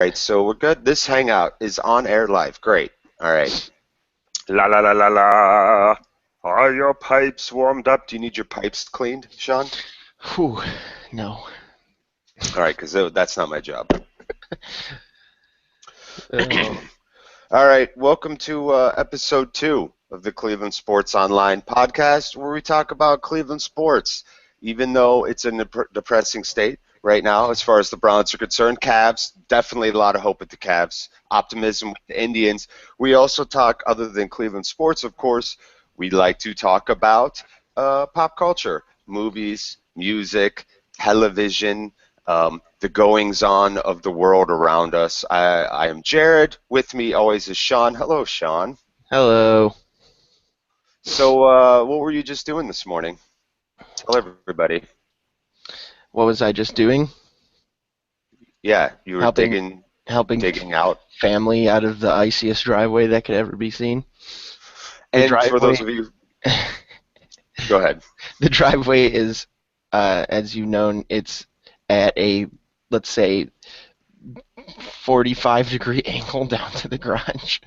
right, so we're good. This hangout is on air live. Great. All right. La la la la la. Are your pipes warmed up? Do you need your pipes cleaned, Sean? Whew, no. All right, because that's not my job. Oh, All right, welcome to episode 2 of the Cleveland Sports Online podcast, where we talk about Cleveland sports, even though it's in a depressing state right now as far as the Browns are concerned. Cavs, definitely a lot of hope with the Cavs, optimism with the Indians. We also talk, other than Cleveland sports, of course, we like to talk about pop culture, movies, music, television, the goings-on of the world around us. I am Jared. With me always is Sean. Hello, Sean. hello. So, what were you just doing this morning? Tell everybody. What was I just doing? Yeah, you were Helping helping digging out. family out of the iciest driveway that could ever be seen. The And for those driveway of you, go ahead. the driveway is as you've known, it's at a, let's say, 45-degree angle down to the garage.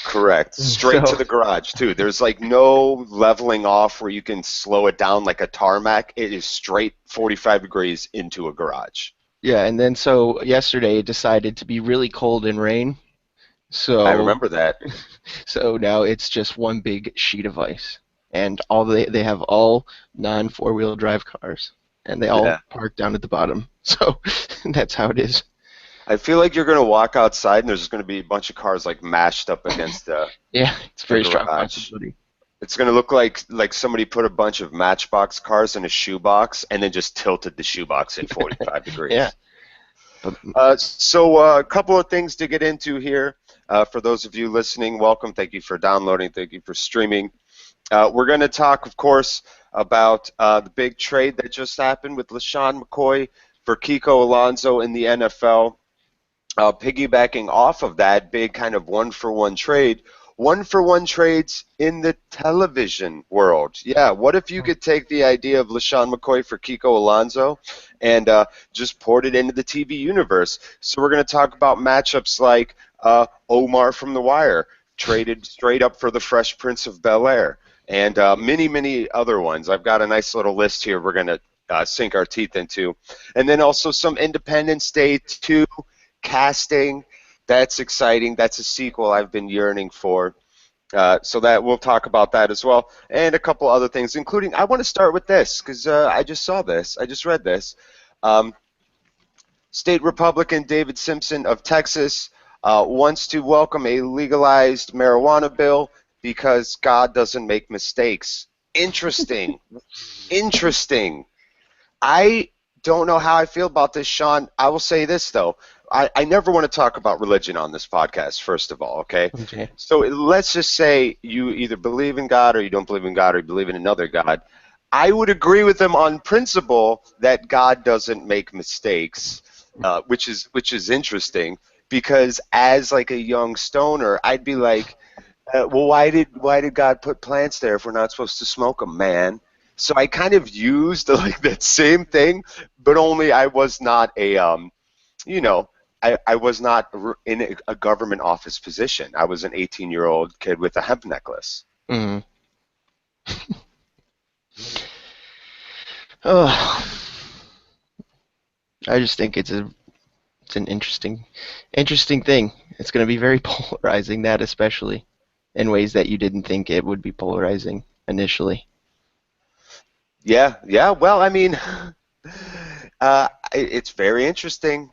Correct. Straight to So, the garage, too. There's like no leveling off where you can slow it down like a tarmac. It is straight 45 degrees into a garage. yeah, and then so yesterday it decided to be really cold and rain. I So remember that. So now it's just one big sheet of ice, and they have all non four-wheel drive cars, and they all Yeah. park down at the bottom. So that's how it is. I feel like you're going to walk outside and there's just going to be a bunch of cars like mashed up against Yeah, it's the very strong garage. possibility. It's going to look like somebody put a bunch of Matchbox cars in a shoebox and then just tilted the shoebox at 45 Yeah, degrees. but So a couple of things to get into here. For those of you listening, welcome. Thank you for downloading. Thank you for streaming. We're going to talk, of course, about the big trade that just happened with LaShawn McCoy for Kiko Alonso in the NFL. Piggybacking off of that big kind of one-for-one trade, one-for-one trades in the television world. Yeah, what if you could take the idea of LaShawn McCoy for Kiko Alonso and just port it into the TV universe? So we're going to talk about matchups like Omar from The Wire, traded straight up for the Fresh Prince of Bel-Air, and many, many other ones. I've got a nice little list here we're going to sink our teeth into. And then also some Independence Day 2 casting. That's exciting. That's a sequel I've been yearning for. So that we'll talk about that as well, and a couple other things, including I want to start with this because I just saw this. I just read this. Um, State Republican David Simpson of Texas wants to welcome a legalized marijuana bill because God doesn't make mistakes. Interesting. Interesting. I don't know how I feel about this, Sean. I will say this, though. I never want to talk about religion on this podcast, first of all, okay? okay. So let's just say you either believe in God or you don't believe in God or you believe in another God. I would agree with them on principle that God doesn't make mistakes, which is interesting because as like a young stoner, I'd be like, well, why did God put plants there if we're not supposed to smoke them, man? So I kind of used like that same thing, but only I was not a you know, I was not in a government office position. I was an 18-year-old kid with a hemp necklace. Mm. Oh, I just think it's an interesting thing. It's going to be very polarizing, that especially in ways that you didn't think it would be polarizing initially. Yeah, yeah. Well, I mean, it's very interesting.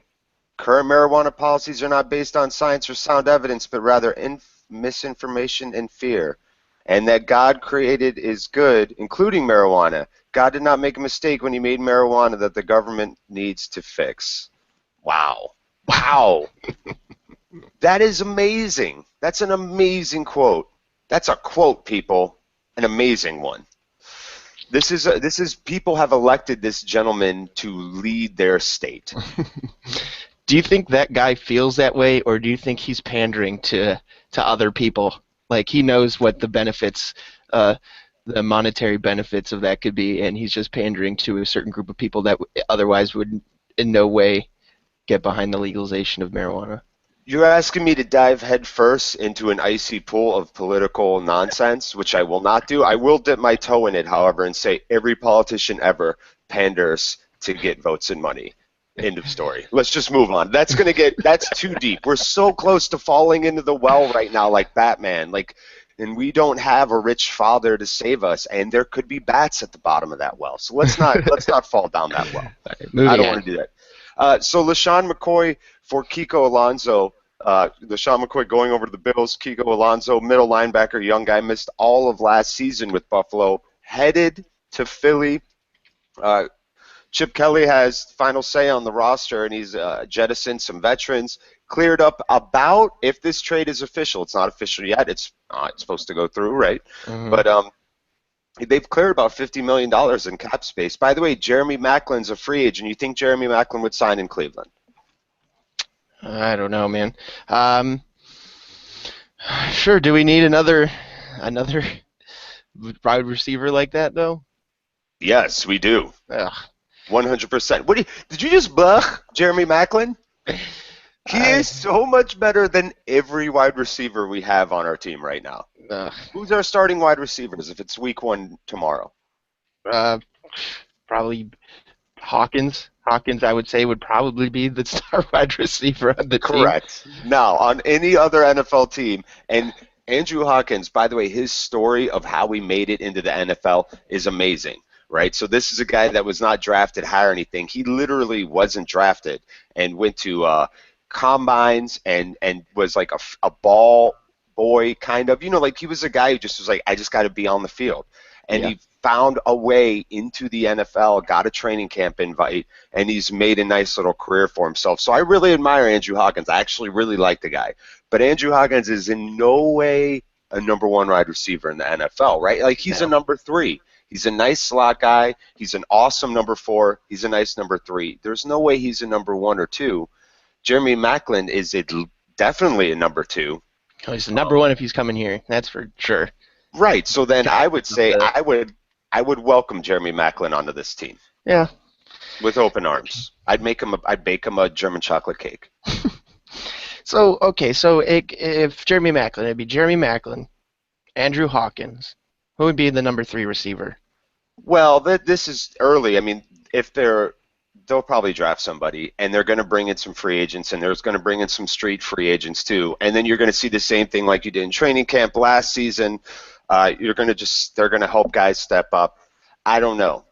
Current marijuana policies are not based on science or sound evidence, but rather misinformation and fear. And that God created is good, including marijuana. God did not make a mistake when he made marijuana that the government needs to fix. Wow. Wow. That is amazing. That's an amazing quote. That's a quote, people. An amazing one. This is people have elected this gentleman to lead their state. Do you think that guy feels that way, or do you think he's pandering to other people? Like he knows what the monetary benefits of that could be, and he's just pandering to a certain group of people that otherwise would in no way get behind the legalization of marijuana. You're asking me to dive headfirst into an icy pool of political nonsense, which I will not do. I will dip my toe in it, however, and say every politician ever panders to get votes and money. End of story. Let's just move on. That's too deep. We're so close to falling into the well right now, like Batman. And we don't have a rich father to save us, and there could be bats at the bottom of that well. So let's not fall down that well. I Moving don't on. want to do that. So LaShawn McCoy for Kiko Alonso. LaShawn McCoy going over to the Bills. Kiko Alonso, middle linebacker, young guy, missed all of last season with Buffalo. Headed to Philly. Uh, Chip Kelly has final say on the roster, and he's jettisoned some veterans. Cleared up about if this trade is official. It's not official yet. It's supposed to go through, right? Hmm. But they've cleared about $50 million in cap space. By the way, Jeremy Maclin's a free agent. You think Jeremy Maclin would sign in Cleveland? I don't know, man. Um, sure. Do we need another wide receiver like that though? Yes, we do. Ugh, 100%. Did you just buck Jeremy Maclin? He I, is so much better than every wide receiver we have on our team right now. ugh, Who's our starting wide receivers if it's week 1 tomorrow? uh, probably Hawkins. Hawkins, I would say, would probably be the star wide receiver on the team. Correct. Now, on any other NFL team, and Andrew Hawkins, by the way, his story of how he made it into the NFL is amazing, right? So this is a guy that was not drafted high or anything. He literally wasn't drafted and went to combines and was like a ball boy kind of, like he was a guy who just was like, I just got to be on the field. And Yeah. he found a way into the NFL, got a training camp invite, and he's made a nice little career for himself. So I really admire Andrew Hawkins. I actually really like the guy. But Andrew Hawkins is in no way a number 1 wide receiver in the NFL, right? Like he's a No. number 3. He's a nice slot guy. He's an awesome number 4. He's a nice number 3. There's no way he's a number 1 or 2. Jeremy Maclin is definitely a number 2. Oh, he's the number one if he's coming here. That's for sure. Right. So then I would say Uh, I would welcome Jeremy Maclin onto this team Yeah. with open arms. I'd bake him a German chocolate cake. So okay, if Jeremy Maclin, it'd be Jeremy Maclin, Andrew Hawkins. Who would be the number 3 receiver? Well, this is early. I mean, if they'll probably draft somebody, and they're going to bring in some free agents, and there's going to bring in some street free agents too. And then you're going to see the same thing like you did in training camp last season. They're going to help guys step up. I don't know.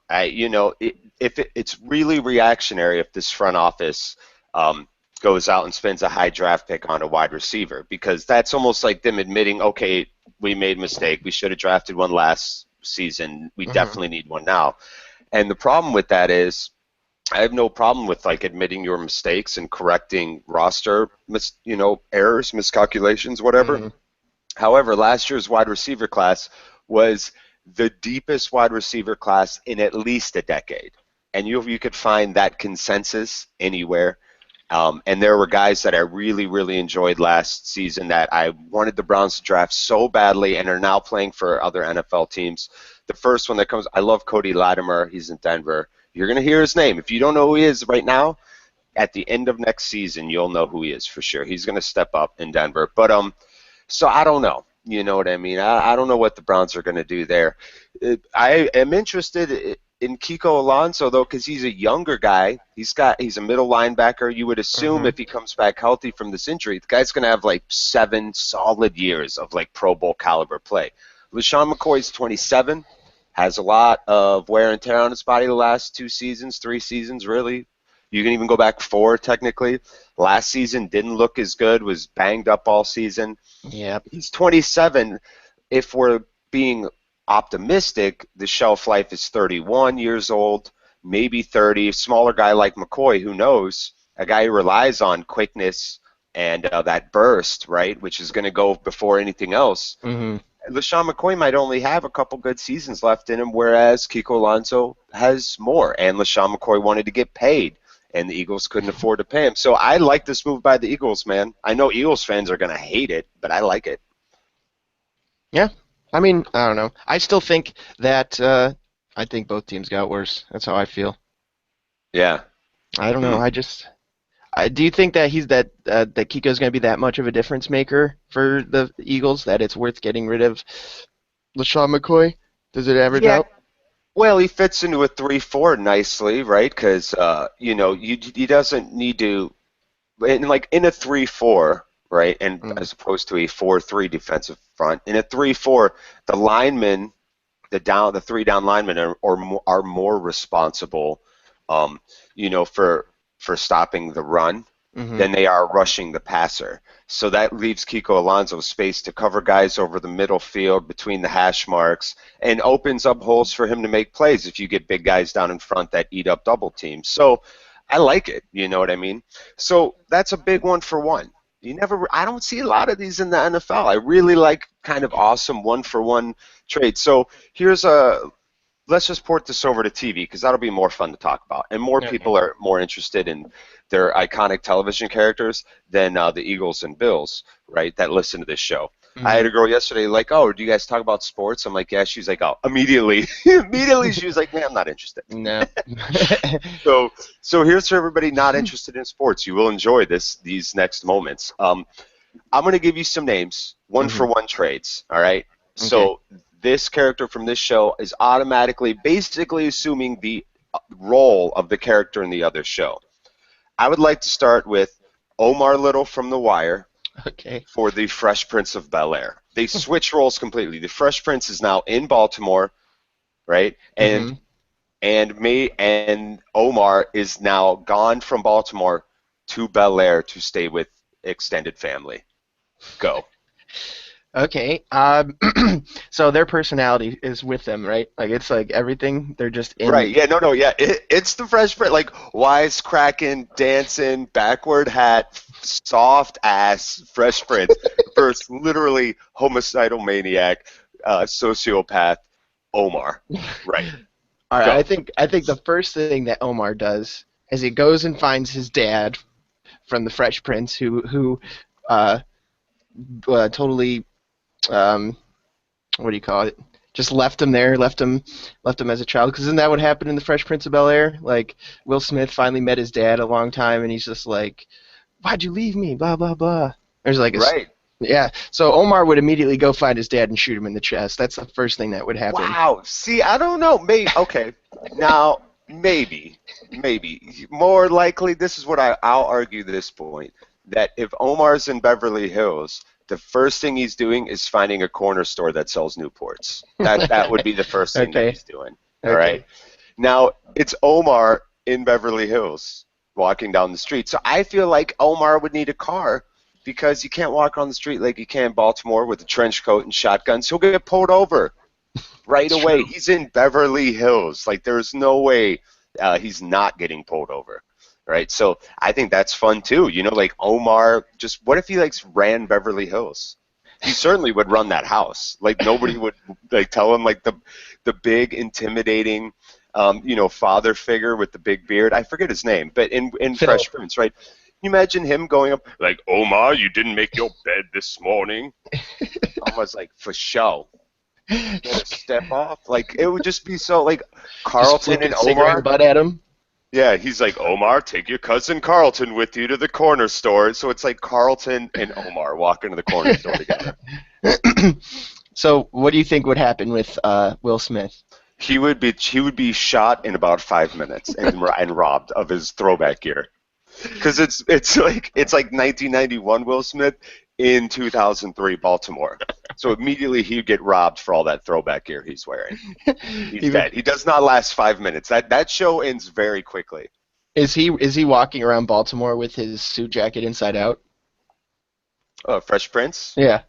It's really reactionary if this front office goes out and spends a high draft pick on a wide receiver, because that's almost like them admitting, okay, we made a mistake. We should have drafted one last season. We Hmm. definitely need one now. And the problem with that is, I have no problem with like admitting your mistakes and correcting roster, errors, miscalculations, whatever. Hmm. However, last year's wide receiver class was the deepest wide receiver class in at least a decade, and you could find that consensus anywhere. And there were guys that I really, really enjoyed last season that I wanted the Browns to draft so badly and are now playing for other NFL teams. The first one that comes, I love Cody Latimer. He's in Denver. You're going to hear his name. If you don't know who he is right now, at the end of next season, you'll know who he is for sure. He's going to step up in Denver. But so I don't know. You know what I mean? I don't know what the Browns are going to do there. I am interested in Kiko Alonso though, because he's a younger guy. He's a middle linebacker. You would assume Hmm. if he comes back healthy from this injury, the guy's going to have like 7 solid years of like Pro Bowl caliber play. LaShawn McCoy's 27, has a lot of wear and tear on his body the last 2 seasons, 3 seasons really. You can even go back 4 technically. Last season didn't look as good, was banged up all season. Yep. He's 27. If we're being optimistic, the shelf life is 31 years old, maybe 30. Smaller guy like McCoy, who knows? A guy who relies on quickness and that burst, right, which is going to go before anything else. Hmm. LaShawn McCoy might only have a couple good seasons left in him, whereas Kiko Alonso has more. And LaShawn McCoy wanted to get paid, and the Eagles couldn't afford to pay him. So I like this move by the Eagles, man. I know Eagles fans are going to hate it, but I like it. Yeah. I mean, I don't know. I still think that I think both teams got worse. That's how I feel. Yeah. I don't know. Hmm. Do you think that that Kiko's going to be that much of a difference maker for the Eagles that it's worth getting rid of LaShawn McCoy? Does it average Yeah, out? well, he fits into a 3-4 nicely, right? Because he doesn't need to in a 3-4, right? And Mm, as opposed to a 4-3 defensive front, in a 3-4, the linemen, the three down linemen are more responsible, um, for stopping the run hmm than they are rushing the passer. So that leaves Kiko Alonso space to cover guys over the middle field between the hash marks and opens up holes for him to make plays if you get big guys down in front that eat up double teams. So I like it, you know what I mean? So that's a big one for one. I don't see a lot of these in the NFL. I really like kind of awesome one for one trades. So let's just port this over to TV because that'll be more fun to talk about. And more Okay. people are more interested in their iconic television characters than the Eagles and Bills, right, that listen to this show. I hmm had a girl yesterday like, oh, do you guys talk about sports? I'm like, yeah. She's like, oh, immediately. Immediately she was like, man, I'm not interested. No. So, so here's for everybody not interested in sports. You will enjoy these next moments. I'm going to give you some names, one hmm for one trades. All right. Okay. So this character from this show is automatically, basically assuming the role of the character in the other show. I would like to start with Omar Little from The Wire Okay. for the Fresh Prince of Bel-Air. They switch roles completely. The Fresh Prince is now in Baltimore, right? And hmm and Omar is now gone from Baltimore to Bel-Air to stay with extended family. Go. Okay. So their personality is with them, right? Like it's like everything. They're just in Right. the. Yeah. No. No. Yeah. It's the Fresh Prince. Like wisecracking, dancing, backward hat, soft ass Fresh Prince versus literally homicidal maniac, sociopath Omar. Right. All right. Go. I think the first thing that Omar does is he goes and finds his dad from the Fresh Prince, who uh, totally um, what do you call it? Just left him there, left him as a child. Because isn't that what happened in the Fresh Prince of Bel Air? Like Will Smith finally met his dad a long time, and he's just like, "Why'd you leave me?" Blah blah blah. There's like Right. yeah. So Omar would immediately go find his dad and shoot him in the chest. That's the first thing that would happen. Wow. See, I don't know. Maybe. Okay. Now, maybe. More likely, this is what I'll argue this point that if Omar's in Beverly Hills, the first thing he's doing is finding a corner store that sells Newports. That would be the first thing that Okay. he's doing. All right. Okay. Now, it's Omar in Beverly Hills walking down the street. So I feel like Omar would need a car because you can't walk on the street like you can in Baltimore with a trench coat and shotguns. He'll get pulled over right It's away. true. He's in Beverly Hills. Like there's no way he's not getting pulled over. Right. So I think that's fun too. Like Omar, just what if he like ran Beverly Hills? He certainly would run that house. Like nobody would like tell him like the big intimidating father figure with the big beard. I forget his name, but in Phil. Fresh Prince, right? Can you imagine him going up like, Omar, you didn't make your bed this morning? Almost like for show. Better step off. Like it would just be so like Just Carlton flicking and cigarette Omar. butt at him. Yeah, he's like, Omar, take your cousin Carlton with you to the corner store. So it's like Carlton and Omar walking to the corner store together. So, what do you think would happen with Will Smith? He would be shot in about 5 minutes and robbed of his throwback gear. Because it's like 1991 Will Smith in 2003 Baltimore. So immediately he'd get robbed for all that throwback gear he's wearing. He's He would, dead. He does not last 5 minutes. That show ends very quickly. is he walking around Baltimore with his suit jacket inside out? Fresh Prince. Yeah.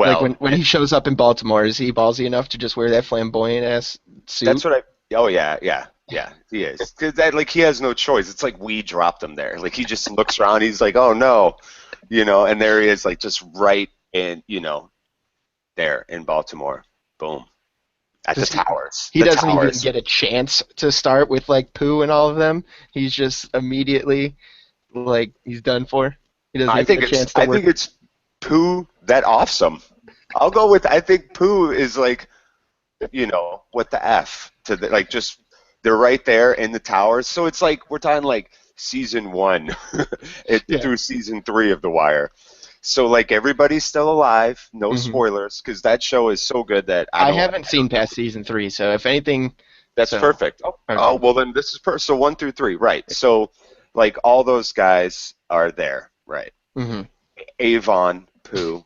Like when Well, when he shows up in Baltimore, is he ballsy enough to just wear that flamboyant ass that's suit? what I. Oh yeah, yeah, yeah. He is. 'Cause like he has no choice. It's like we dropped him there. Like he just looks around. He's like, oh no, and there he is, like just right in, there in Baltimore. Boom. At the Does he? towers. He The doesn't even towers. get a chance to start with like Pooh and all of them. He's just immediately like he's done for. He doesn't I even get think a it's chance to I work. think it's Pooh that awesome. I'll go with I think Pooh is like, what the F to the like just they're right there in the towers. So it's like we're talking like season 1 Yeah. through season 3 of The Wire. So like everybody's still alive, no Hmm. spoilers, because that show is so good that I haven't seen past season 3, so if anything, that's so perfect. Oh, okay. well then this is so 1 through 3, right? So like all those guys are there, right? Hmm. Avon, Pooh,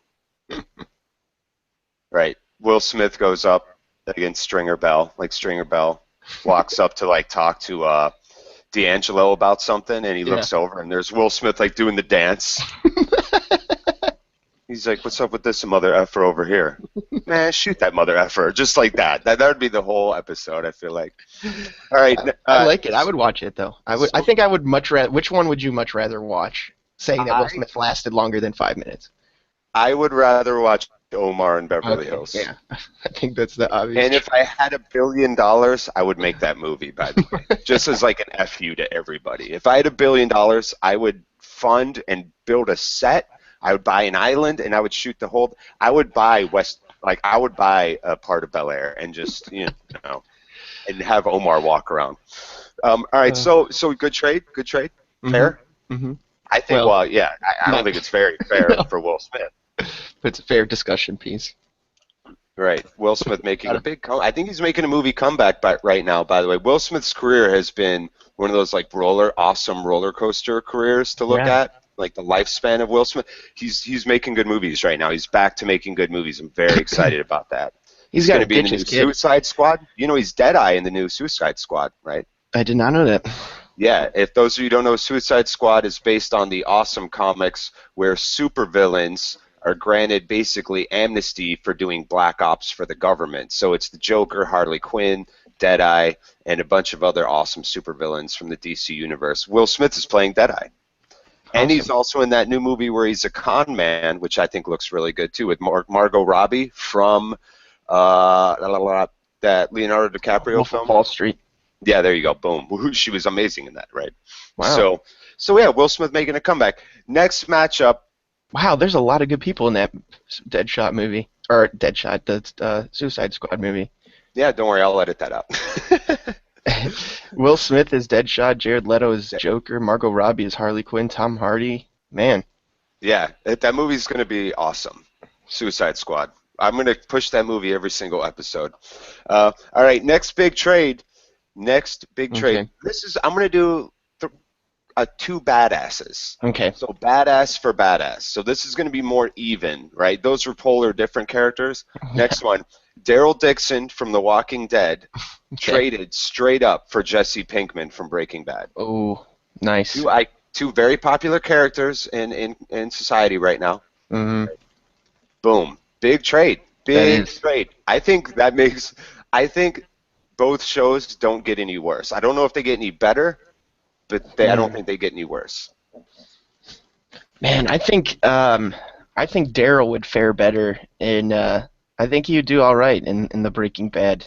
right? Will Smith goes up against Stringer Bell. Like Stringer Bell walks up to like talk to D'Angelo about something, and he Yeah. looks over, and there's Will Smith like doing the dance. He's like, "What's up with this mother effer over here?" Man, shoot that mother effer, just like that. That would be the whole episode. I feel like. All right, I like it. I would watch it though. I would. I so think I would much rather. Which one would you much rather watch? Saying that Will I Smith lasted longer than 5 minutes. I would rather watch Omar in Beverly Okay. Hills. Yeah. I think that's the obvious. And if I had $1 billion, I would make that movie, by the way, just as like an FU to everybody. If I had $1 billion, I would fund and build a set. I would buy an island and I would shoot the whole. I would buy I would buy a part of Bel Air and just, and have Omar walk around. All right, Uh, so good trade, mm-hmm. fair. Mm-hmm. I think, Well, well, yeah, I don't not. think it's very fair No, for Will Smith. but it's a fair discussion piece. Right. Will Smith making Got a it. big I think he's making a movie comeback right now, by the way. Will Smith's career has been one of those like awesome roller coaster careers to look Yeah. at. Like the lifespan of Will Smith. He's making good movies right now. He's back to making good movies. I'm very excited about that. He's He's got going to to be in the ditch new his kid. Suicide Squad. You know he's Deadeye in the new Suicide Squad, right? I did not know that. Yeah, if those of you who don't know, Suicide Squad is based on the awesome comics where supervillains are granted basically amnesty for doing black ops for the government. So it's the Joker, Harley Quinn, Deadeye, and a bunch of other awesome supervillains from the DC universe. Will Smith is playing Deadeye. And he's Awesome. also in that new movie where he's a con man, which I think looks really good too, with Margot Robbie from that Leonardo DiCaprio Wolf of film. Wall Street. Yeah, there you go. Boom. She was amazing in that, right? Wow. So yeah, Will Smith making a comeback. Next matchup. Wow, there's a lot of good people in that Deadshot movie. Or Deadshot, the Suicide Squad movie. Yeah, don't worry, I'll edit that out. Will Smith is Deadshot, Jared Leto is Joker, Margot Robbie is Harley Quinn, Tom Hardy. Man. Yeah, that movie's going to be awesome. Suicide Squad. I'm going to push that movie every single episode. All right, next big trade. Okay. I'm going to do two badasses. Okay. So badass for badass. So this is going to be more even, right? Those are polar different characters. Next one, Daryl Dixon from The Walking Dead Okay. traded straight up for Jesse Pinkman from Breaking Bad. Oh, nice. Two very popular characters in society right now. Mm-hmm. Boom. Big trade. That Big is. trade. I think both shows don't get any worse. I don't know if they get any better, but I don't think they get any worse. Man, I think Daryl would fare better in I think he would do all right in the Breaking Bad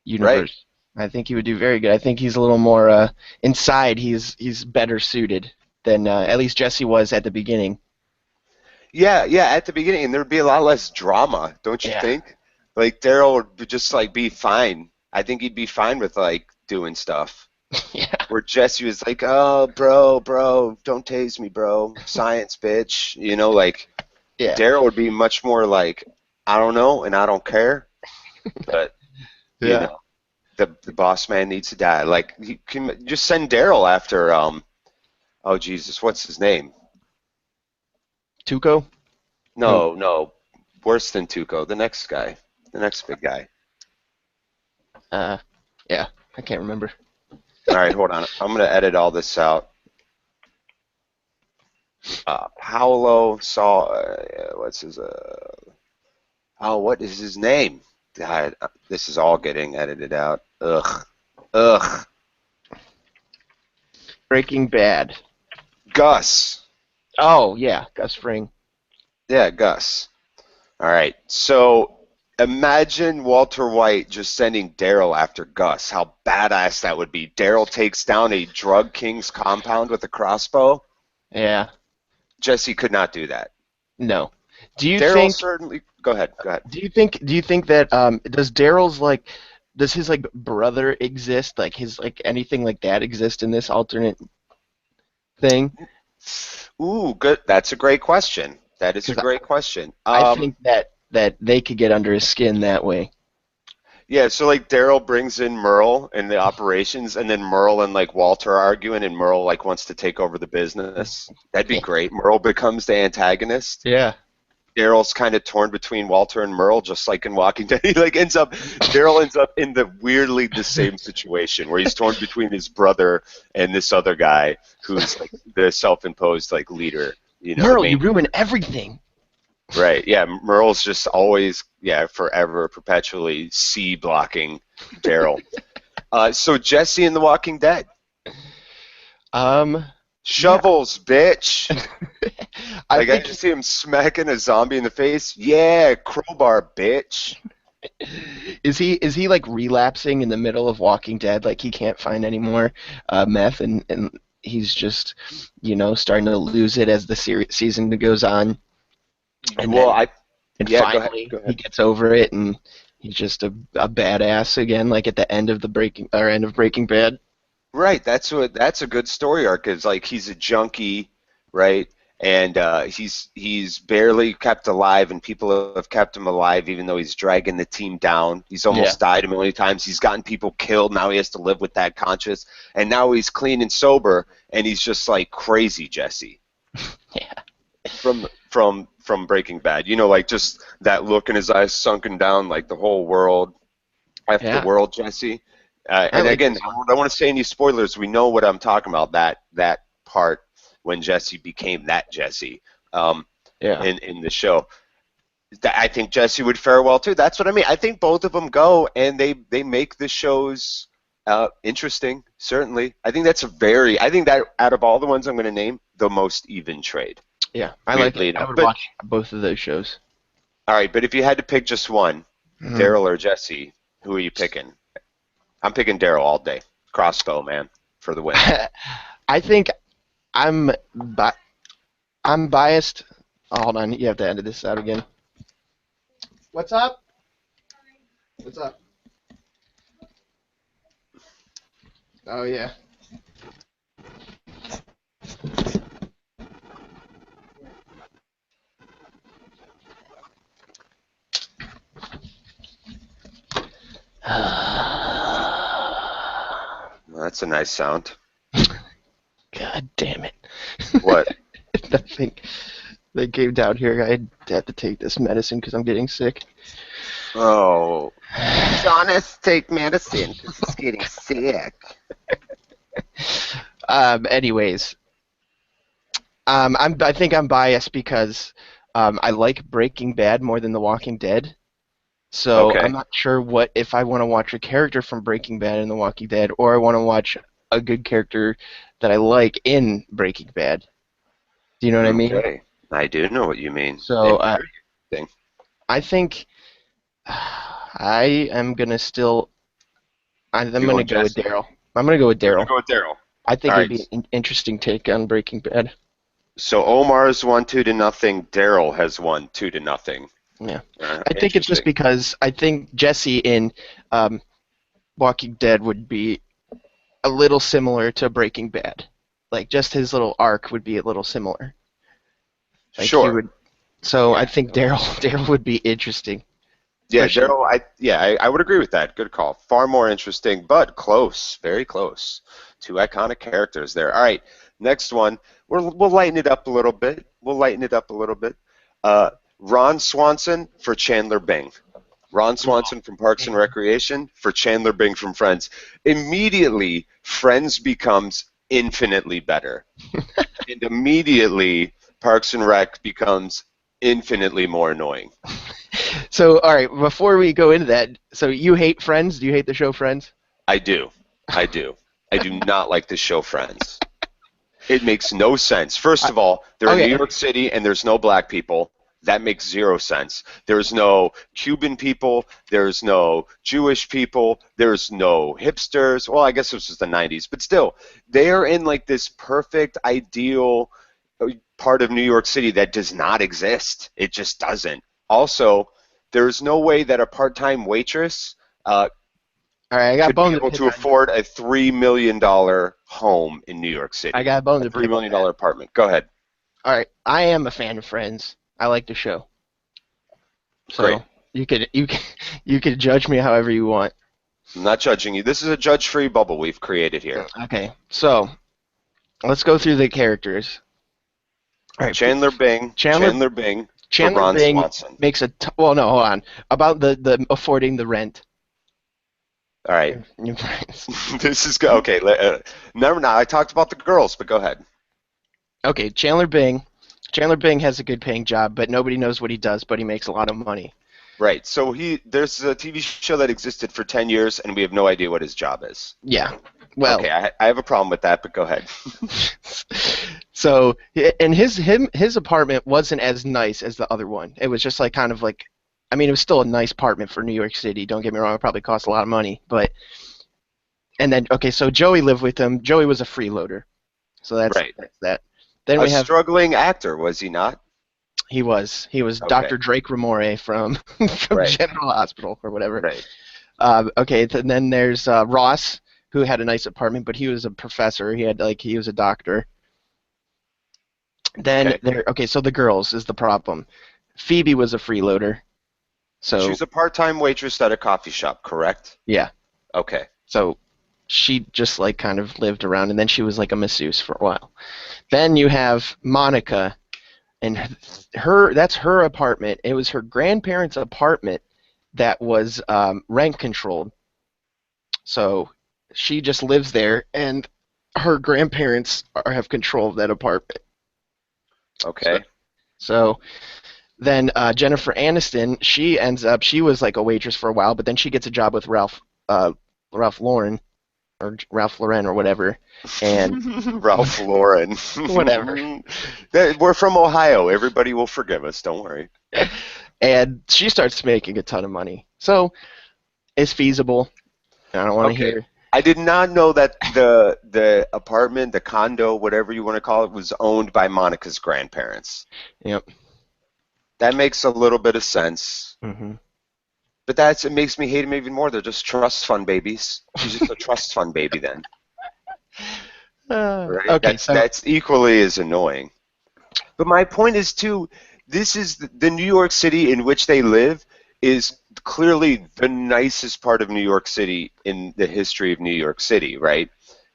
universe. I think he would do very good. I think he's a little more inside. He's better suited than at least Jesse was at the beginning. Yeah, at the beginning, and there'd be a lot less drama, don't you Yeah. think? Like Daryl would just like be fine. I think he'd be fine with like doing stuff. Yeah. Where Jesse was like, "Oh, bro, don't tase me, bro. Science, bitch." Like Yeah. Daryl would be much more like, "I don't know, and I don't care," but you Yeah. know, the boss man needs to die. Like, you can just send Daryl after oh Jesus, what's his name? Tuco? No, worse than Tuco. The next guy, the next big guy. Yeah. I can't remember. All right, hold on. I'm gonna edit all this out. Paolo saw. What's his? What is his name? God, this is all getting edited out. Ugh. Breaking Bad. Gus. Oh yeah, Gus Fring. Yeah, Gus. All right. So imagine Walter White just sending Daryl after Gus. How badass that would be. Daryl takes down a drug king's compound with a crossbow. Yeah. Jesse could not do that. No. Do you Daryl think? certainly. Go ahead. Do you think that does Daryl's like does his like brother exist? Like his like anything like that exist in this alternate thing? Ooh, good. That's a great question. That is a Because great question. I think that they could get under his skin that way. Yeah, so like Daryl brings in Merle in the operations, and then Merle and like Walter are arguing, and Merle like wants to take over the business. That'd be great. Merle becomes the antagonist. Yeah. Daryl's kind of torn between Walter and Merle, just like in Walking Dead. He like Daryl ends up in the weirdly the same situation where he's torn between his brother and this other guy who's like the self-imposed like leader. You know, the Merle, you main. ruin everything. Right. Yeah. Merle's just always, yeah, forever, perpetually C blocking Daryl. So Jesse in The Walking Dead. Um, yeah. Shovels, bitch. I Like I think just see him smacking a zombie in the face. Yeah, crowbar, bitch. is he like relapsing in the middle of Walking Dead? Like he can't find any more meth, and he's just starting to lose it as the season goes on, and Well, then and yeah, go ahead. finally Go he ahead. gets over it, and he's just a badass again, like at the end of end of Breaking Bad. Right, that's a good story arc. Is like he's a junkie, right? And he's barely kept alive, and people have kept him alive, even though he's dragging the team down. He's Yeah, almost died a million times. He's gotten people killed. Now he has to live with that conscious, and now he's clean and sober, and he's just like crazy Jesse yeah, from Breaking Bad. You know, like just that look in his eyes sunken down, like the whole world. F the yeah. world, Jesse. I And like again, this I one. don't want to say any spoilers. We know what I'm talking about. That part when Jesse became that Jesse Yeah, in the show. I think Jesse would fare well too. That's what I mean. I think both of them go and they make the shows interesting. Certainly, I think that's a very. I think that out of all the ones I'm going to name, the most even trade. yeah. I like it. Weirdly I enough, would but watch both of those shows. all right. But if you had to pick just one, Mhm. Daryl or Jesse, who are you picking? I'm picking Daryl all day. Crossbow man for the win. I think I'm bi- I'm biased. Oh, hold on, you have to edit this out again. What's up? What's up? Oh yeah. Well, that's a nice sound. God damn it. What? Nothing. They came down here. I had to take this medicine because I'm getting sick. Oh, John has to take medicine because he's getting sick. Anyways, I think I'm biased because I like Breaking Bad more than The Walking Dead. So I'm Okay. not sure what if I want to watch a character from Breaking Bad in The Walking Dead, or I want to watch a good character that I like in Breaking Bad. Do you know what I mean? Okay. I do know what you mean. So Very interesting. I think I am gonna still. I'm You gonna going go with Jesse? Daryl. I'm gonna go with You're gonna Daryl. go with Daryl. I All think it'd right. be an interesting take on Breaking Bad. So Omar's won 2-0. Daryl has won 2-0. Yeah, I think it's just Interesting. because I think Jesse in um, Walking Dead would be a little similar to Breaking Bad. Like just his little arc would be a little similar. Like he Sure. would. So I Yeah. think Daryl would be interesting, Yeah, especially. Daryl. I would agree with that. Good call. Far more interesting, but close. Very close. Two iconic characters there. All right. Next one. We'll lighten it up a little bit. We'll lighten it up a little bit. Uh, Ron Swanson for Chandler Bing. Ron Swanson from Parks and Recreation for Chandler Bing from Friends. Immediately, Friends becomes infinitely better. And immediately, Parks and Rec becomes infinitely more annoying. So all right, before we go into that, so you hate Friends? Do you hate the show Friends? I do. I do. I do not like the show Friends. It makes no sense. First I, of all, they're in New okay, York City and there's no black people. That makes zero sense. There's no Cuban people. There's no Jewish people. There's no hipsters. Well, I guess this was the 90s, but still, they are in like this perfect, ideal part of New York City that does not exist. It just doesn't. Also, there's no way that a part time waitress All right, I got should be bone to able pick to on you. afford a $3 million home in New York I City. got bone A to $3 pick on million that. dollar apartment. Go ahead. All right, I am a fan of Friends. I like the show, Great. so you can you can judge me however you want. I'm not judging you. This is a judge-free bubble we've created here. Okay, so let's go through the characters. All right, Chandler Bing. Chandler Chandler Bing for Chandler Ron Bing Swanson. makes well, no, hold on, about the affording the rent. All right. In Friends. This is good. Okay. Never now. I talked about the girls, but go ahead. Okay, Chandler Bing. Chandler Bing has a good paying job, but nobody knows what he does, but he makes a lot of money. Right. So there's a TV show that existed for 10 years, and we have no idea what his job is. Yeah. Well, Okay, I have a problem with that, but go ahead. so and his apartment wasn't as nice as the other one. It was just like kind of like, I mean, it was still a nice apartment for New York City. Don't get me wrong, it probably cost a lot of money, but and then okay, so Joey lived with him. Joey was a freeloader, so Right. that's that. Then A we have struggling actor, was he not? he was Okay. Dr. Drake Ramore from from Right. General Hospital or whatever. Right. Okay, then there's Ross, who had a nice apartment, but he was a professor. He was a doctor. Then Okay. okay, so the girls is the problem. Phoebe was a freeloader, so She's a part-time waitress at a coffee shop, correct? yeah, Okay. so she just like kind of lived around, and then she was like a masseuse for a while. Then you have Monica, and that's her apartment. It was her grandparents' apartment that was rent controlled. So she just lives there, and her grandparents have control of that apartment. So, Okay. so then Jennifer Aniston, she was like a waitress for a while, but then she gets a job with Ralph Lauren or Ralph Lauren or whatever, and Ralph Lauren. whatever, We're from Ohio. Everybody will forgive us. Don't worry. and she starts making a ton of money. So it's feasible. I don't want to Okay. hear. I did not know that the apartment, the condo, whatever you want to call it, was owned by Monica's grandparents. Yep. That makes a little bit of sense. Hmm. But it makes me hate him even more. They're just trust fund babies. She's just a trust fund baby then, right? Okay, so That's equally as annoying. But my point is too, this is the New York City in which they live is clearly the nicest part of New York City in the history of New York City, right?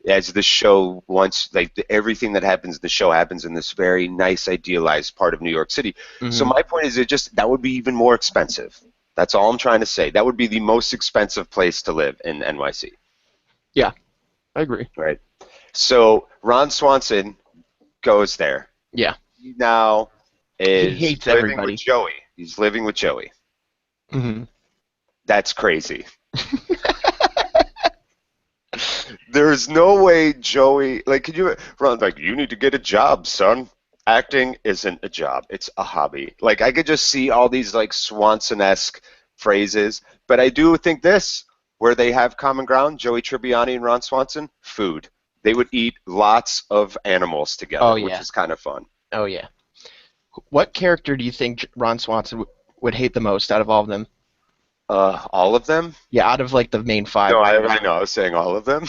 As the show once, like everything that happens in the show happens in this very nice, idealized part of New York City. So mhm. my point is, that would be even more expensive. That's all I'm trying to say. That would be the most expensive place to live in NYC, Yeah, I agree. right? So Ron Swanson goes there. Yeah, He now he is hates living with everybody. Joey. He's living with Joey. Hmm. That's crazy. There's no way Joey, like, could you, Ron, like, you need to get a job, son. Acting isn't a job, it's a hobby. Like, I could just see all these, like, Swanson-esque phrases, but I do think this, where they have common ground, Joey Tribbiani and Ron Swanson, food. They would eat lots of animals Oh together, which yeah, is kind of fun. oh yeah. What character do you think Ron Swanson would hate the most out of all of them? All of them? Yeah, out of like the main five. No, Whatever. I know, I was saying all of them.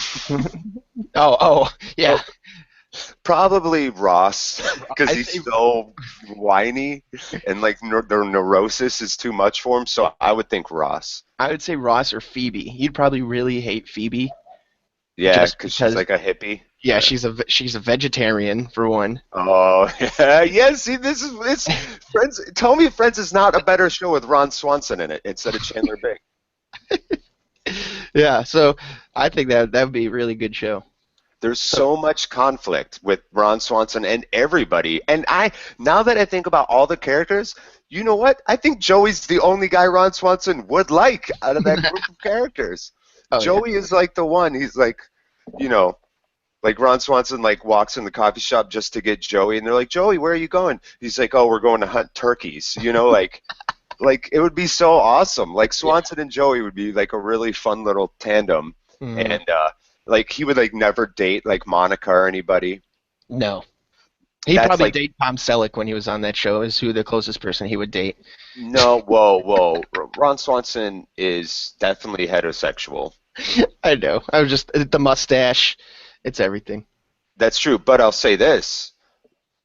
Oh, yeah. Oh, probably Ross, because I'd he's say so whiny and like the neurosis is too much for him. So I would think Ross. I would say Ross or Phoebe. He'd probably really hate Phoebe Yeah, just because she's because. like a hippie. Yeah, Yeah. she's a vegetarian for one. Oh, yeah, yeah. See, this is it's Friends. Tell me, Friends is not a better show with Ron Swanson in it instead of Chandler Bing. Yeah, so I think that would be a really good show. There's So so much conflict with Ron Swanson and everybody. And now that I think about all the characters, you know what? I think Joey's the only guy Ron Swanson would like out of that group of characters. oh yeah, Joey is like the one. He's like, you know, like Ron Swanson like walks in the coffee shop just to get Joey, and they're like, Joey, where are you going? He's like, oh, we're going to hunt turkeys. Like it would be so awesome. Like yeah. Swanson and Joey would be like a really fun little tandem, Mhm. and like he would like never date like Monica or anybody. No, he'd That's probably like date Tom Selleck when he was on that show. Is who the closest person he would date. no, whoa, whoa. Ron Swanson is definitely heterosexual. I know. I was just the mustache. It's everything. That's true, but I'll say this.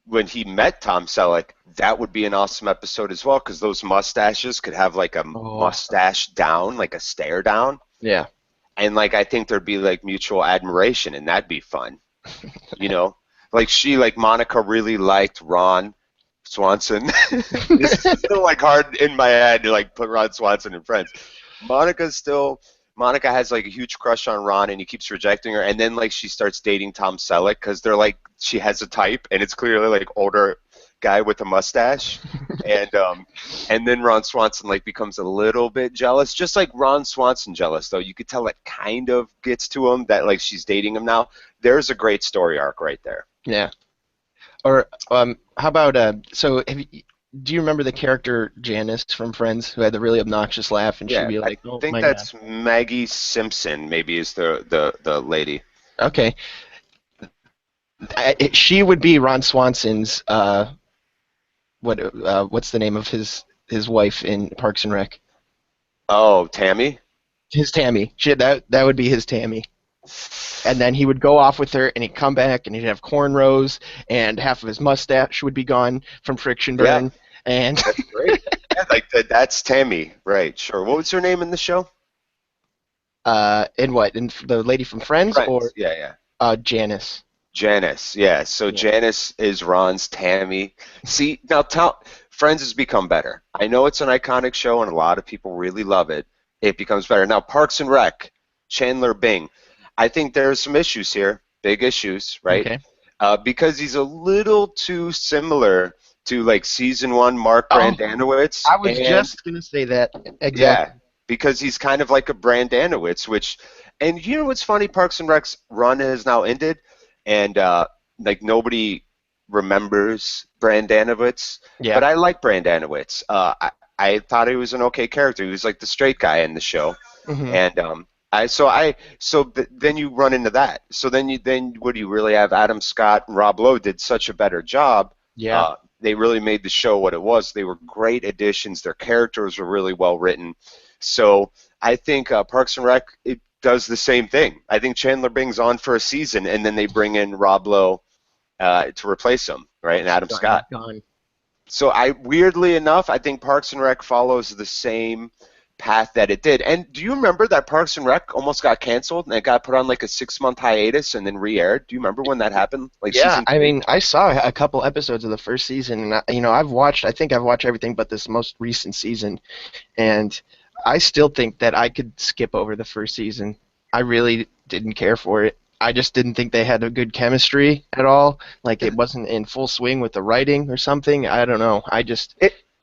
When he met Tom Selleck, that would be an awesome episode as well because those mustaches could have like a Oh, mustache down, like a stare down. yeah. And like I think there'd be like mutual admiration and that'd be fun. You know? Like Monica really liked Ron Swanson. This is still like hard in my head to like put Ron Swanson in Friends. Monica's still Monica has like a huge crush on Ron and he keeps rejecting her and then like she starts dating Tom Selleck because they're like she has a type and it's clearly like older guy with a mustache and then Ron Swanson like becomes a little bit jealous just like Ron Swanson jealous though you could tell it kind of gets to him that like she's dating him now. There's a great story arc right there. Yeah. Or how about so do you remember the character Janice from Friends who had the really obnoxious laugh and she'd Yeah, be I like, "Oh think my God." that's Maggie Simpson. Maybe is the lady. Okay. She would be Ron Swanson's what's the name of his wife in Parks and Rec? Oh, Tammy. His Tammy. That would be his Tammy. And then he would go off with her, and he'd come back, and he'd have cornrows, and half of his mustache would be gone from friction Yeah, burn. And that's great. Yeah, like that's Tammy. Right. Sure. What was her name in the show? in what? In the lady from Friends Friends. or Yeah, yeah. Janice? Janice. Yeah. So Yeah. Janice is Ron's Tammy. See, now Friends has become better. I know it's an iconic show, and a lot of people really love it. It becomes better now. Parks and Rec. Chandler Bing. I think there's some issues here. Big issues, right? Okay. Because he's a little too similar to like season one Mark Oh, Brandanowitz, I was and just gonna say that yeah, exactly. because he's kind of like a Brandanowitz, which, and you know what's funny? Parks and Rec's run has now ended, and like nobody remembers Brandanowitz, Yeah. but I like Brandanowitz. I thought he was an okay character. He was like the straight guy in the show, Hmm. and then you run into that. So then what do you really have? Adam Scott and Rob Lowe did such a better job. Yeah. They really made the show what it was. They were great additions. Their characters were really well written. So I think Parks and Rec it does the same thing. I think Chandler Bing's on for a season, and then they bring in Rob Lowe to replace him, right? And Adam Scott. Gone. So weirdly enough, I think Parks and Rec follows the same path that it did. And do you remember that Parks and Rec almost got canceled and it got put on like a 6 month hiatus and then re-aired? Do you remember when that happened? Like Yeah, season I three? mean, I saw a couple episodes of the first season, and I think I've watched everything but this most recent season, and I still think that I could skip over the first season. I really didn't care for it. I just didn't think they had a good chemistry at all. Like it wasn't in full swing with the writing or something. I don't know. I just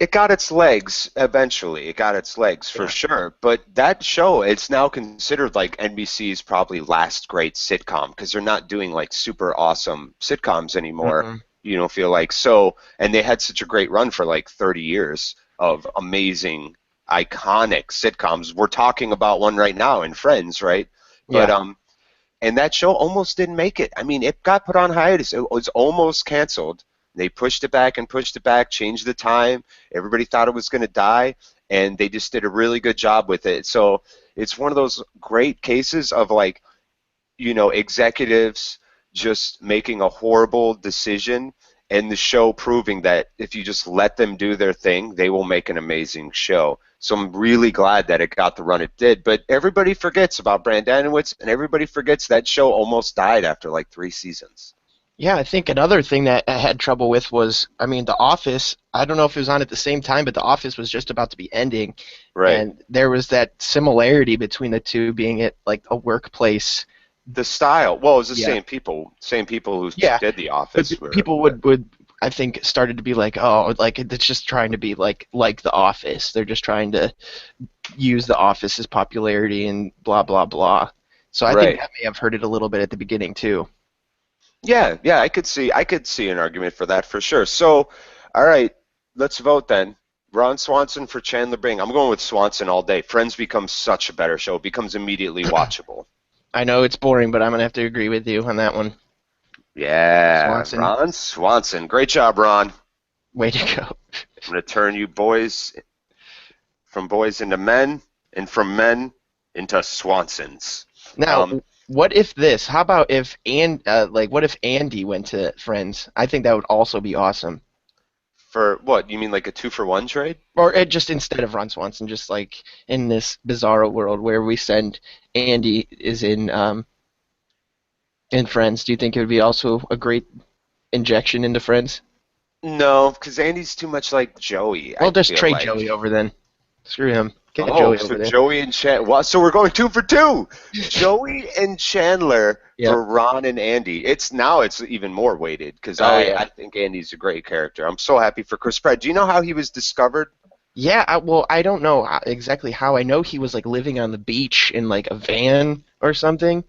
It got its legs eventually. It got its legs for yeah. sure. But that show, it's now considered like NBC's probably last great sitcom because they're not doing like super awesome sitcoms anymore. Mm-mm. You don't feel like so, and they had such a great run for like 30 years of amazing, iconic sitcoms. We're talking about one right now in Friends, right? But Yeah. and that show almost didn't make it. I mean, it got put on hiatus. It was almost canceled. They pushed it back, changed the time. Everybody thought it was going to die, and they just did a really good job with it. So it's one of those great cases of like, executives just making a horrible decision and the show proving that if you just let them do their thing, they will make an amazing show. So I'm really glad that it got the run it did. But everybody forgets about Brandanowitz, and everybody forgets that show almost died after like 3 seasons. Yeah, I think another thing that I had trouble with was, I mean, The Office. I don't know if it was on at the same time, but The Office was just about to be ending, Right. and there was that similarity between the two being at like a workplace. The style, well, it was the Yeah, same people who yeah. did The But Office were, people would I think started to be like, oh, like it's just trying to be like The Office. They're just trying to use The Office's popularity and blah blah blah. So I think right. that may have hurt it a little bit at the beginning too. Yeah, yeah, I could see an argument for that for sure. So, all right, let's vote then. Ron Swanson for Chandler Bing. I'm going with Swanson all day. Friends becomes such a better show. It becomes immediately watchable. I know it's boring, but I'm gonna have to agree with you on that one. Yeah, Swanson, Ron Swanson. Great job, Ron. way to go. I'm going to turn you boys from boys into men and from men into Swanson's. Now, Um, what if this? How about if what if Andy went to Friends? I think that would also be awesome. for what? You mean like a 2-for-1 trade? Or just instead of Ron Swanson, just like in this bizarro world where we send Andy is in Friends. Do you think it would be also a great injection into Friends? No, because Andy's too much like Joey, I Well, just feel trade like. Joey over then. Screw him. Get Oh, Joey so over there. Joey and Chandler. Well, so we're going 2-for-2. Joey and Chandler Yep. for Ron and Andy. It's even more weighted because Oh I, yeah. I think Andy's a great character. I'm so happy for Chris Pratt. Do you know how he was discovered? Yeah, well, I don't know exactly how. I know he was like living on the beach in like a van or something.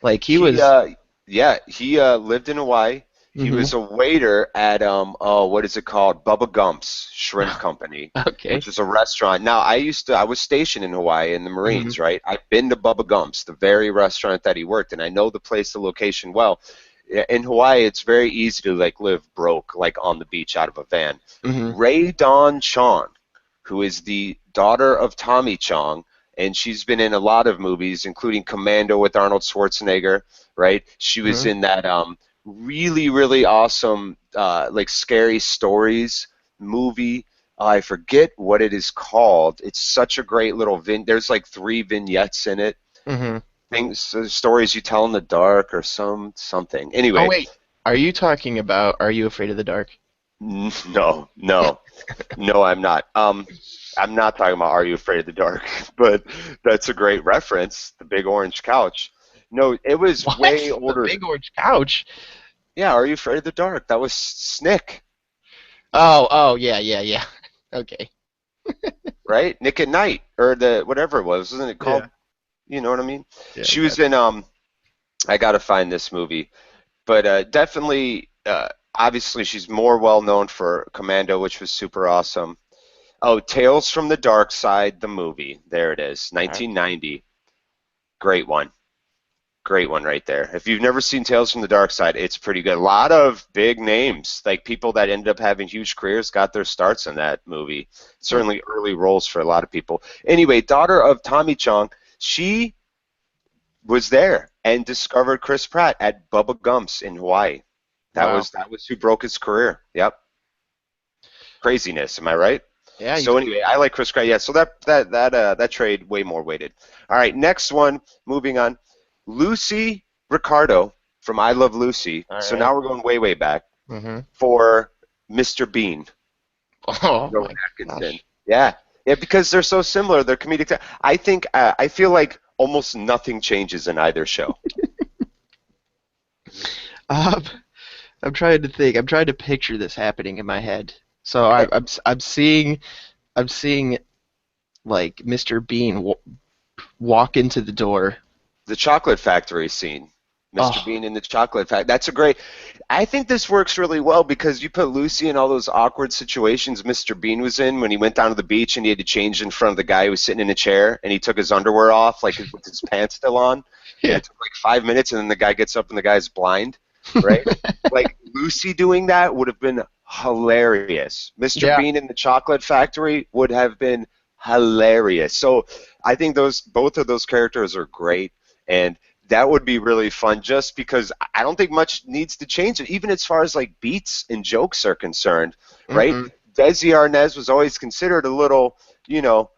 Like he He was. uh yeah, he lived in Hawaii. He Hmm. was a waiter at what is it called? Bubba Gump's Shrimp Company, Okay. which is a restaurant. Now I was stationed in Hawaii in the Hmm. Marines, right? I've been to Bubba Gump's, the very restaurant that he worked, and I know the place, the location well. In Hawaii, it's very easy to like live broke, like on the beach out of a van. Hmm. Ray Dawn Chong, who is the daughter of Tommy Chong, and she's been in a lot of movies, including Commando with Arnold Schwarzenegger, right? She was Hmm. in that really, really awesome, like Scary Stories movie. I forget what it is called. It's such a great little there's like 3 vignettes in it. Hmm. Things, stories you tell in the dark, or something. Oh Anyway, wait, are you talking about Are You Afraid of the Dark? no, no. No, I'm not. I'm not talking about Are You Afraid of the Dark, but that's a great reference. The big orange couch. No, it was way What? The older. big orange couch? Yeah, Are You Afraid of the Dark? That was Snick, Oh, yeah, yeah, yeah. Okay. right? Nick at Night, or the whatever it was, wasn't it Yeah. called? You know what I mean? Yeah, I She got was in. I gotta find this movie, but definitely. Obviously, she's more well known for Commando, which was super awesome. Oh, Tales from the Dark Side, the movie. There it is, it. 1990. Great one. Great one right there. If you've never seen Tales from the Dark Side, it's pretty good. A lot of big names, like people that ended up having huge careers, got their starts in that movie. Hmm. Certainly early roles for a lot of people. Anyway, daughter of Tommy Chong, she was there and discovered Chris Pratt at Bubba Gump's in Hawaii. That Wow. was that was who broke his career. Yep. Craziness, am I right? Yeah, he's So anyway, I like Chris Pratt. Yeah, so that trade way more weighted. All right, next one. Moving on, Lucy Ricardo from I Love Lucy. all So right. now we're going way back Mm-hmm. for Mr. Bean, Oh Rowan my Atkinson. gosh. Yeah, yeah, because they're so similar. They're comedic. I feel like almost nothing changes in either show. Um, I'm trying to think. I'm trying to picture this happening in my head. So Okay, I'm seeing like Mr. Bean walk into the door. the Chocolate Factory scene. Mr. Oh Bean in the Chocolate Factory. That's a great. I think this works really well because you put Lucy in all those awkward situations Mr. Bean was in when he went down to the beach and he had to change in front of the guy who was sitting in a chair and he took his underwear off like with his pants still on and yeah. it took like 5 minutes and then the guy gets up and the guy's blind, right? Like Lucy doing that would have been hilarious. Mr. Yeah. Bean in the Chocolate Factory would have been hilarious. So I think those both of those characters are great and that would be really fun just because I don't think much needs to change it, even as far as like beats and jokes are concerned, right? Mm-mm. Desi Arnaz was always considered a little, you know,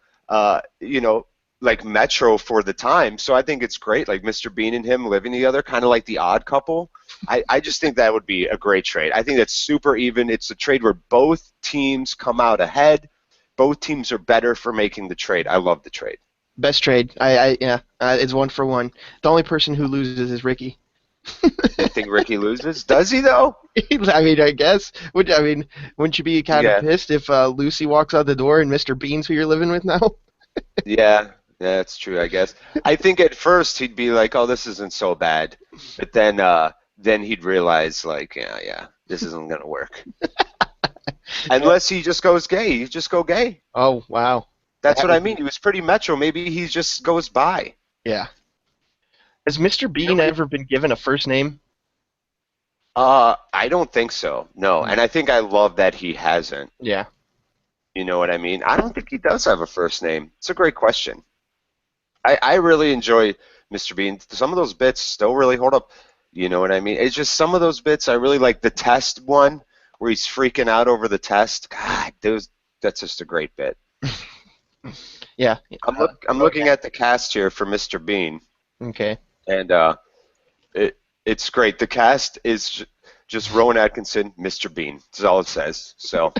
like Metro for the time. So I think it's great, like Mr. Bean and him living together, kind of like the Odd Couple. I just think that would be a great trade. I think that's super even. It's a trade where both teams come out ahead. Both teams are better for making the trade. I love the trade. Best trade. Yeah. It's 1 for 1. The only person who loses is Ricky. You think Ricky loses? Does he though? I mean, I guess. Wouldn't you be kind of Yeah. pissed if Lucy walks out the door and Mr. Bean's who you're living with now? Yeah, yeah, that's true, I guess. I think at first he'd be like, "Oh, this isn't so bad," but then he'd realize, like, yeah, this isn't gonna work. Unless he just goes gay. You just go gay. Oh wow, That's that what I would mean. be He was pretty metro. Maybe he just goes by. yeah. Has Mr. You know Bean what I ever been given a first name? I don't think so. No, Hmm. and I think I love that he hasn't. Yeah. You know what I mean? I don't think he does have a first name. It's a great question. I really enjoy Mr. Bean. Some of those bits still really hold up. You know what I mean? It's just some of those bits I really like. The test one where he's freaking out over the test. God, that's just a great bit. Yeah. I'm looking at the cast here for Mr. Bean, Okay. and it's great. The cast is just Rowan Atkinson, Mr. Bean. That's all it says. So.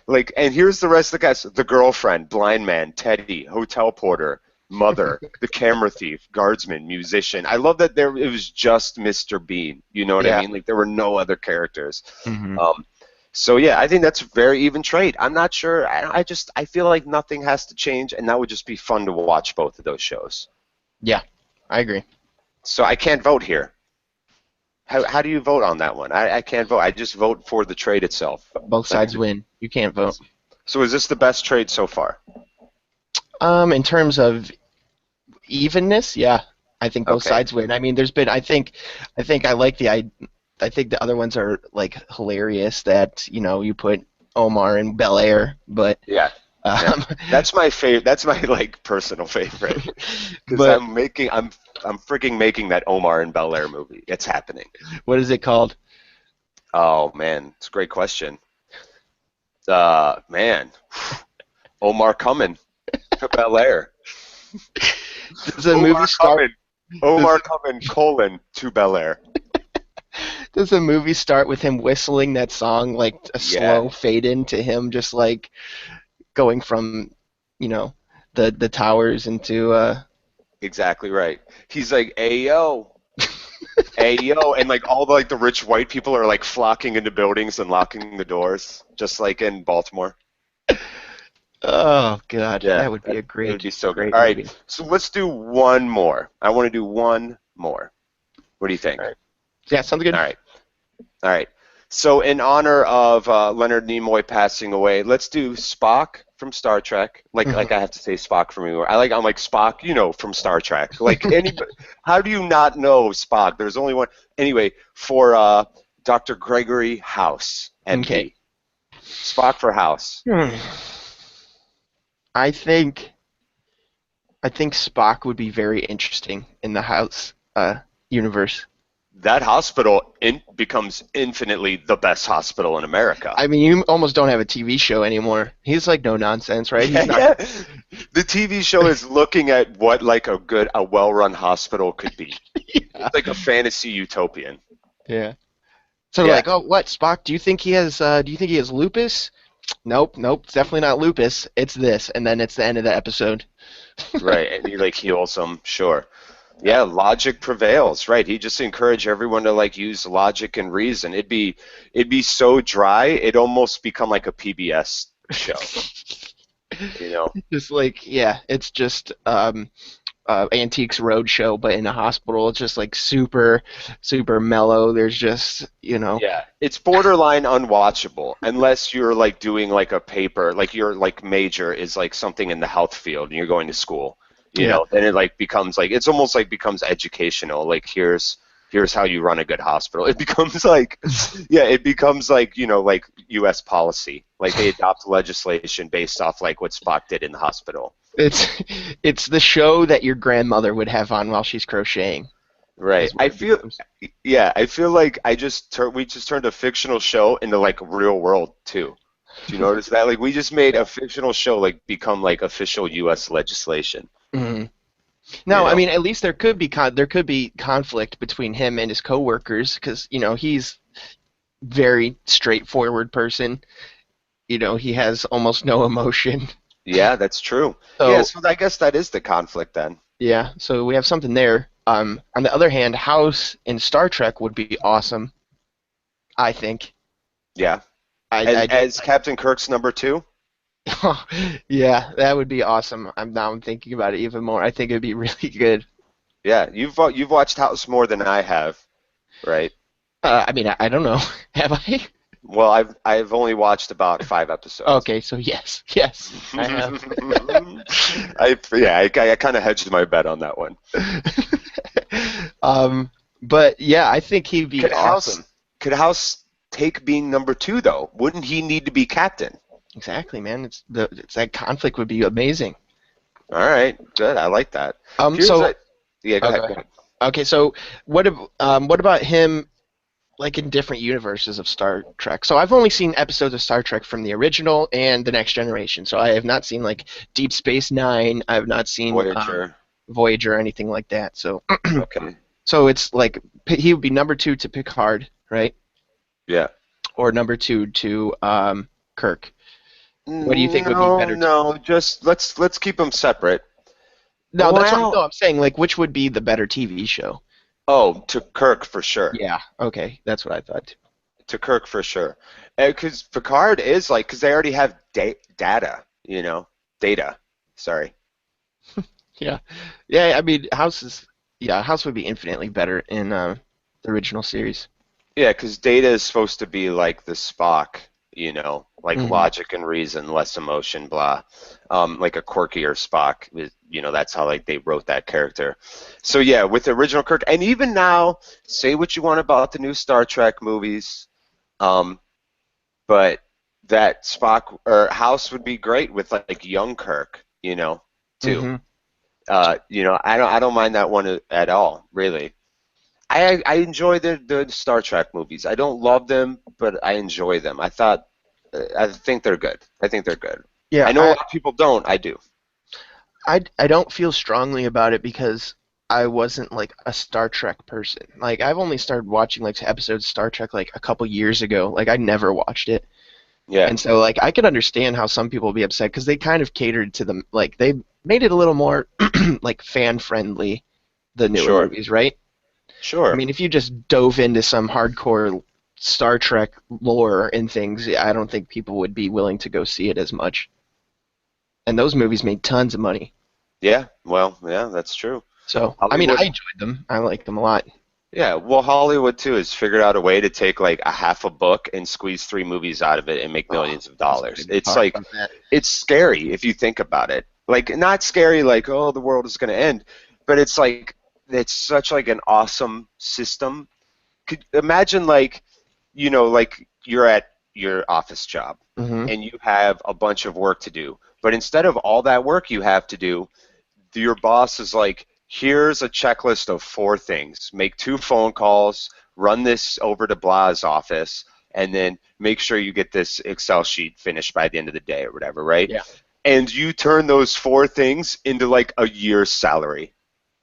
Like, and here's the rest of the cast: the girlfriend, blind man, Teddy, hotel porter, mother, the camera thief, guardsman, musician. I love that it was just Mr. Bean. You know what I Yeah. mean? Like there were no other characters. Hmm. So yeah, I think that's a very even trade. I'm not sure. I feel like nothing has to change, and that would just be fun to watch both of those shows. Yeah, I agree. So I can't vote here. How do you vote on that one? I can't vote. I just vote for the trade itself. Both sides win. You can't vote. So is this the best trade so far? In terms of evenness, yeah, I think both Okay. sides win. I mean, I like I think the other ones are like hilarious that you put Omar and Bel Air, but Yeah. Yeah. um, That's my favorite. That's my like personal favorite because but I'm freaking making that Omar and Bel Air movie. It's happening. what is it called? Oh man, it's a great question. Man, Omar coming to Bel Air. Does the movie Omar start? coming. Omar coming colon to Bel Air. Does the movie start with him whistling that song, like a Yeah, slow fade into him, just like going from, the towers into exactly right. He's like, Ayo, and like all the like the rich white people are like flocking into buildings and locking the doors, just like in Baltimore. Oh God, Yeah, that would be a it would be great, so good. great All right, movie. so let's do one more. I want to do one more. What do you think? All right. Yeah, sounds good. All right, all right. So in honor of Leonard Nimoy passing away, let's do Spock from Star Trek. Like I have to say Spock from you. I'm like Spock, from Star Trek. Like how do you not know Spock? There's only one. Anyway, for Dr. Gregory House, Okay. MD. Spock for House. Hmm. I think I think Spock would be very interesting in the House universe. That hospital becomes infinitely the best hospital in America. I mean, you almost don't have a TV show anymore. He's like no nonsense, right? He's not. Yeah. The TV show is looking at what like a well-run hospital could be. Yeah. It's like a fantasy utopian. Yeah. So Yeah, like, oh, what Spock? Do you think he has lupus? Nope, nope. It's definitely not lupus. It's this, and then it's the end of the episode. right. And he like heals them, sure. Yeah, logic prevails, right? He just encouraged everyone to like use logic and reason. It'd be so dry, it'd almost become like a PBS show, you know? Just like, yeah, it's just Antiques Roadshow, but in a hospital. It's just like super, super mellow. There's just. Yeah, it's borderline unwatchable unless you're like doing like a paper, like your like major is like something in the health field and you're going to school, Yeah, then it like becomes like it's almost like becomes educational. Like here's how you run a good hospital. It becomes like yeah, it becomes like, like US policy. Like they adopt legislation based off like what Spock did in the hospital. it's it's the show that your grandmother would have on while she's crocheting. Right. Is what it becomes. Yeah, I feel like we just turned a fictional show into like real world too. Do you notice that? Like we just made a fictional show like become like official U.S. legislation. Hmm. You No, I know? mean, at least there could be conflict between him and his coworkers because he's very straightforward person. He has almost no emotion. Yeah, that's true. Yeah, So so I guess that is the conflict then. yeah, so we have something there. On the other hand, House in Star Trek would be awesome. I think. Yeah. I As Captain Kirk's number two. yeah, that would be awesome. I'm thinking about it even more. I think it'd be really good. Yeah, you've watched House more than I have, right? I mean, I don't know. Have I? Well, I've only watched about 5 episodes. Okay, so yes, yes, I have. I kind of hedged my bet on that one. But yeah, I think he'd be Could awesome. House take being number two though? Wouldn't he need to be captain? Exactly, man. It's that conflict would be amazing. All right, good. I like that. Here's So a yeah. Go oh, go ahead. Go ahead. ahead. Okay, so what about him like in different universes of Star Trek? So I've only seen episodes of Star Trek from the original and the Next Generation. So I have not seen like Deep Space Nine. I have not seen Voyager. Voyager or anything like that. So Okay. so it's like he would be number two to Picard, right? Yeah. Or number two to Kirk. What do you think would be No, better? no. Just let's keep them separate. No, that's what no, Well, I'm saying. Like, which would be the better TV show? oh, to Kirk for sure. Yeah. Okay, that's what I thought. To Kirk for sure. Because Picard is like, because they already have data, data. Sorry. Yeah. Yeah. I mean, House would be infinitely better in the original series. Yeah, because Data is supposed to be like the Spock, like Hmm. logic and reason, less emotion, blah. Like a quirkier Spock. That's how like they wrote that character. So yeah, with the original Kirk, and even now, say what you want about the new Star Trek movies, um, but that Spock or House would be great with like young Kirk, too. Hmm. I don't mind that one at all, really. I enjoy the Star Trek movies. I don't love them, but I enjoy them. I think they're good. I think they're good. Yeah. I know a lot of people don't. I do. I don't feel strongly about it because I wasn't like a Star Trek person. Like, I've only started watching like episodes of Star Trek like a couple years ago. Like, I never watched it. Yeah, And so, like, I could understand how some people would be upset because they kind of catered to them. Like, they made it a little more like fan friendly, the newer sure, movies, right? I sure. mean, if you just dove into some hardcore Star Trek lore and things, I don't think people would be willing to go see it as much. And those movies made tons of money. Yeah, well, yeah, that's true. So, I mean, I Hollywood, enjoyed them. I liked them a lot. yeah, well, Hollywood too has figured out a way to take like a half a book and squeeze three movies out of it and make Oh, millions of let's not dollars. even It's talk like about that. it's scary if you think about it. Like not scary like oh the world is going to end, but it's like it's such like an awesome system. Could imagine like like you're at your office job Hmm. and you have a bunch of work to do, but instead of all that work you have to do, your boss is like, here's a checklist of four things. Make two phone calls, run this over to Blah's office, and then make sure you get this Excel sheet finished by the end of the day or whatever, right? Yeah. And you turn those four things into like a year's salary.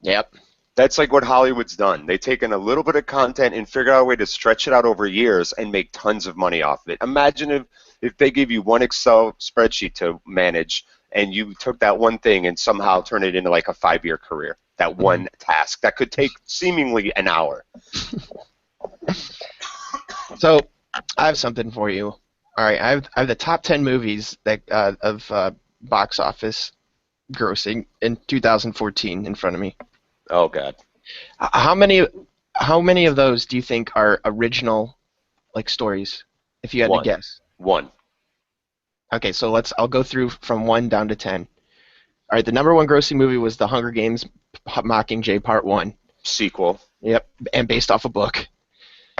Yep. That's like what Hollywood's done. They've taken a little bit of content and figured out a way to stretch it out over years and make tons of money off of it. Imagine if they gave you one Excel spreadsheet to manage and you took that one thing and somehow turned it into like a 5-year career. That Hmm. one task that could take seemingly an hour. So, I have something for you. All right, I have the top 10 movies that of box office grossing in 2014 in front of me. Oh God, How many of those do you think are original like stories? If you had to one, guess. one Okay, so I'll go through from 1 down to 10. All right, the number one grossing movie was The Hunger Games Mockingjay Part 1. sequel. Yep, and based off a book.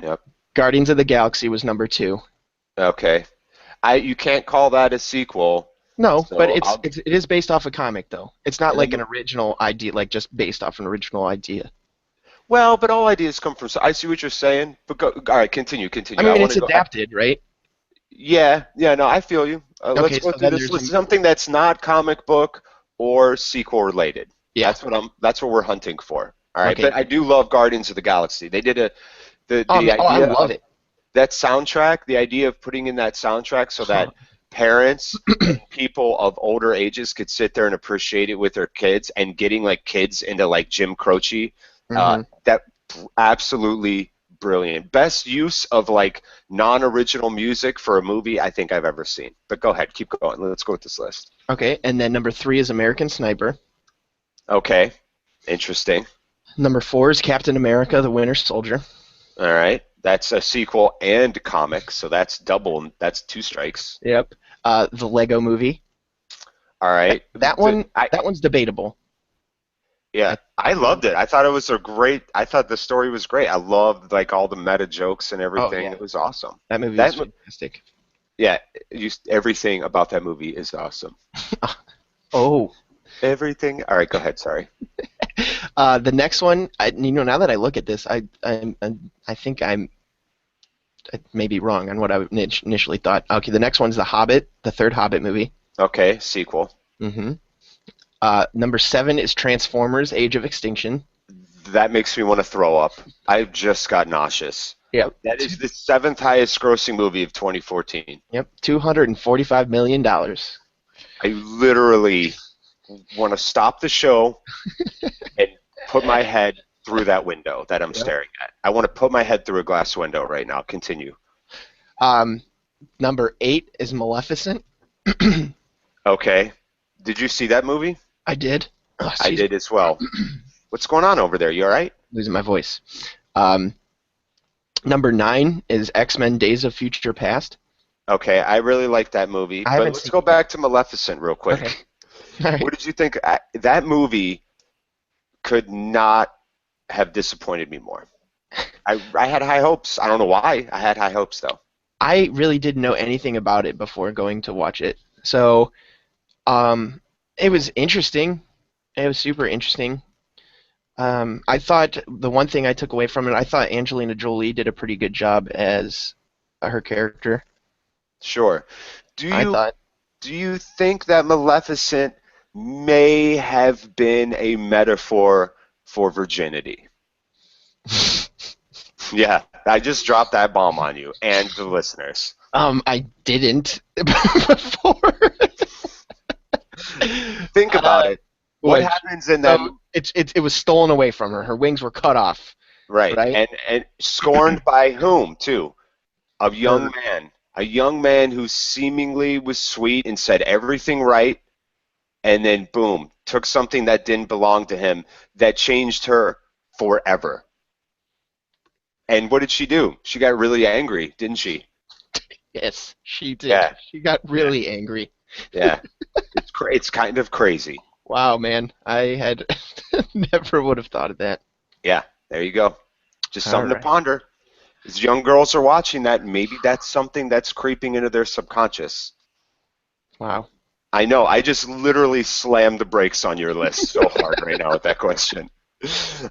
Yep. Guardians of the Galaxy was number 2. Okay. You can't call that a sequel. No, but So I'll it is based off a comic though. It's not and like then an original idea, like just based off an original idea. well, but all ideas come from. I see what you're saying, but all right, continue, I continue. I mean, want it's to go. adapted, right? Yeah, yeah, no, I feel you. Let's Okay, go so through then this there's list. Something that's not comic book or sequel related. yeah. That's what we're hunting for. All right, Okay. but I do love Guardians of the Galaxy. They did the I idea love of it. that soundtrack, the idea of putting in that soundtrack so that parents and people of older ages could sit there and appreciate it with their kids and getting like kids into like Jim Croce, Hmm. that absolutely brilliant. Best use of like non-original music for a movie I think I've ever seen. But go ahead, keep going. Let's go with this list. Okay, and then number 3 is American Sniper. Okay, interesting. Number 4 is Captain America: The Winter Soldier. All right, that's a sequel and comic, so that's double. That's two strikes. Yep. The Lego Movie. All That, right, that one that one's debatable. yeah, I, I loved it. I thought it was a great. I thought the story was great. I loved like all the meta jokes and oh everything. yeah, It was awesome. that movie That is mo- fantastic. yeah, everything about that movie is awesome. Oh. Everything. All right, go ahead. Sorry. The next one, now that I look at this, I think I may be wrong on what I initially thought. Okay, the next one's The Hobbit, the third Hobbit movie. Okay, sequel. hmm Number 7 is Transformers: Age of Extinction. That makes me want to throw up. I just got nauseous. Yep. That is the seventh highest grossing movie of 2014. Yep. $245 million. I literally want to stop the show and put my head through that window that I'm Yep. staring at. I want to put my head through a glass window right now. Continue. Um, Number 8 is Maleficent. Okay. Did you see that movie? I did. Oh, I excuse did me. as well. What's going on over there? You all right? Losing my voice. Um, Number 9 is X-Men: Days of Future Past. Okay, I really like that movie. I But haven't let's seen go it yet. back to Maleficent real quick. Okay. All right. What did you think? That movie could not have disappointed me more. I had high hopes. I don't know why. I had high hopes though. I really didn't know anything about it before going to watch it. So, it was interesting. It was super interesting. I thought the one thing I took away from it, I thought Angelina Jolie did a pretty good job as her character. Sure. Do I you thought. do you think that Maleficent may have been a metaphor for virginity? Yeah, I just dropped that bomb on you and the listeners. I didn't before. Think about uh, it. What which happens in that? so it was stolen away from her. Her wings were cut off, Right, right? and scorned by whom too? Her. A young man who seemingly was sweet and said everything right, and then boom, took something that didn't belong to him that changed her forever. And what did she do? She got really angry, didn't she? Yes, she did. Yeah, She got yeah, really angry. yeah. It's kind of crazy. Wow, man. I had never would have thought of that. Yeah, there you go. Just All something to right. ponder. As young girls are watching that, maybe that's something that's creeping into their subconscious. Wow. I know. I just literally slammed the brakes on your list so hard right now with that question.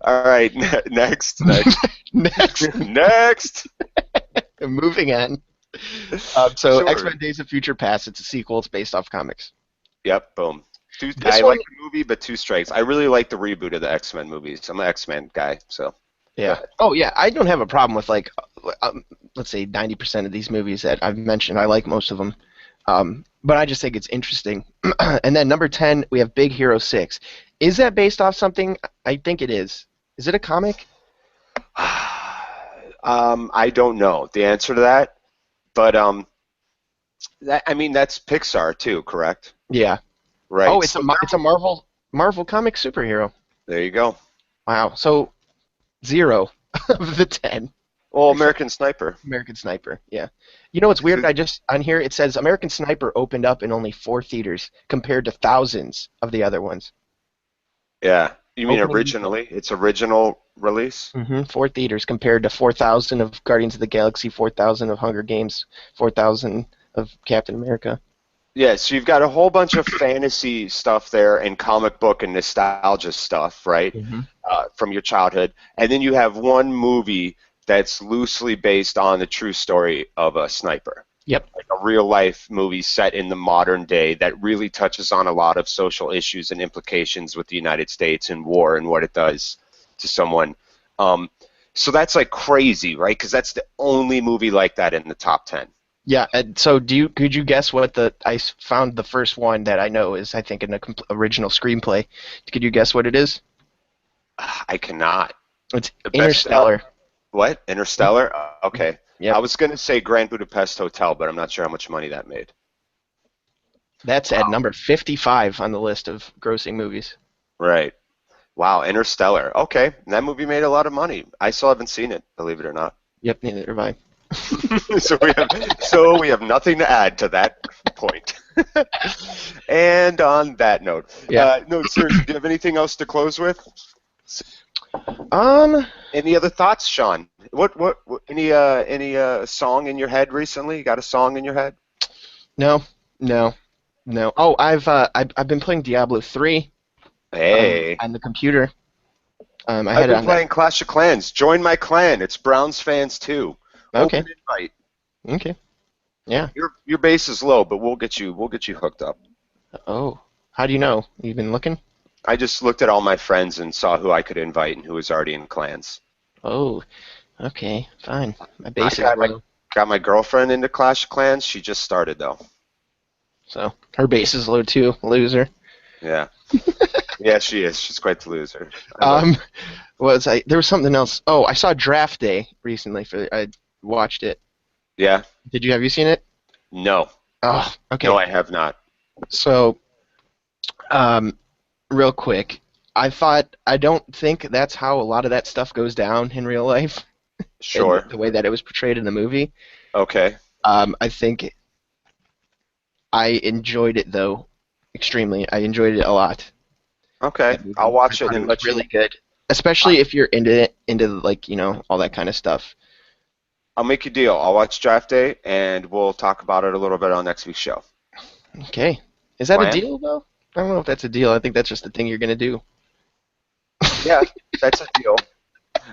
All right, next. Next, Next. moving on. So Sure. X-Men: Days of Future Past. It's a sequel. It's based off comics. Yep, boom. This I one, like the movie, but two strikes. I really like the reboot of the X-Men movies. I'm an X-Men guy, so go yeah. ahead. Oh yeah, I don't have a problem with like, let's say 90% of these movies that I've mentioned. I like most of them. But I just think it's interesting. And then number 10, we have Big Hero 6. Is that based off something? I think it is. Is it a comic? I don't know the answer to that, but I mean that's Pixar too, correct? Yeah. Oh, Right. it's So a Marvel comic superhero. there you go. Wow. So 0 of the 10. Well, Except American Sniper. American Sniper. Yeah. You know what's Is weird? it- I just on here it says American Sniper opened up in only 4 theaters compared to thousands of the other ones. Yeah. You mean Opening weekend. originally? It's original release? 4 theaters compared to 4,000 of Guardians of the Galaxy, 4,000 of Hunger Games, 4,000 of Captain America. Yeah, so you've got a whole bunch of fantasy stuff there and comic book and nostalgia stuff, right? hmm From your childhood. And then you have one movie that's loosely based on the true story of a sniper. Yep. Like a real life movie set in the modern day that really touches on a lot of social issues and implications with the United States and war and what it does to someone. Um, so that's like crazy, right? Because that's the only movie like that in the top 10. Yeah. So could you guess what found the first one that I know is I think in the original screenplay. Could you guess what it is? I cannot. It's The best Interstellar. what? Interstellar? Okay. I Yep. was going to say Grand Budapest Hotel, but I'm not sure how much money that made. That's at Wow. number 55 on the list of grossing movies. Right. Wow, Interstellar. Okay. That movie made a lot of money. I still haven't seen it, believe it or not. Yep, neither have I. So we have nothing to add to that point. And on that note, Yeah. no, seriously, do you have anything else to close with? Um, Any other thoughts, Sean? What any song in your head recently? You got a song in your head? no, no. No. Oh, I've been playing Diablo 3 Hey. on the computer. I I've had it been on that. playing Clash of Clans. Join my clan. It's Browns fans too. Okay. Open invite. Okay. Yeah. Your base is low, but we'll get you hooked up. Oh. How do you know? You've been looking? I just looked at all my friends and saw who I could invite and who was already in clans. Oh. Okay. Fine. My I base is got my low, got my girlfriend into Clash of Clans. She just started though. so her base is low too. Loser. Yeah. Yeah, she is. She's quite the loser. I love Um. Was I? There was something else. Oh, I saw Draft Day recently. I watched it. Yeah. Have you seen it? No. Oh. No, Okay. I have not. So, um, real quick, I don't think that's how a lot of that stuff goes down in real life, in Sure. the way that it was portrayed in the movie. Okay. I think I enjoyed it though, extremely. I enjoyed it a lot. Okay. That I'll movie. I watch it thought it and was let you. really good, especially if you're into it, into like all that kind of stuff. I'll make you a deal. I'll watch Draft Day and we'll talk about it a little bit on next week's show. Okay, is that a Plan? deal though? I don't know if that's a deal. I think that's just the thing you're gonna do. Yeah, that's a deal.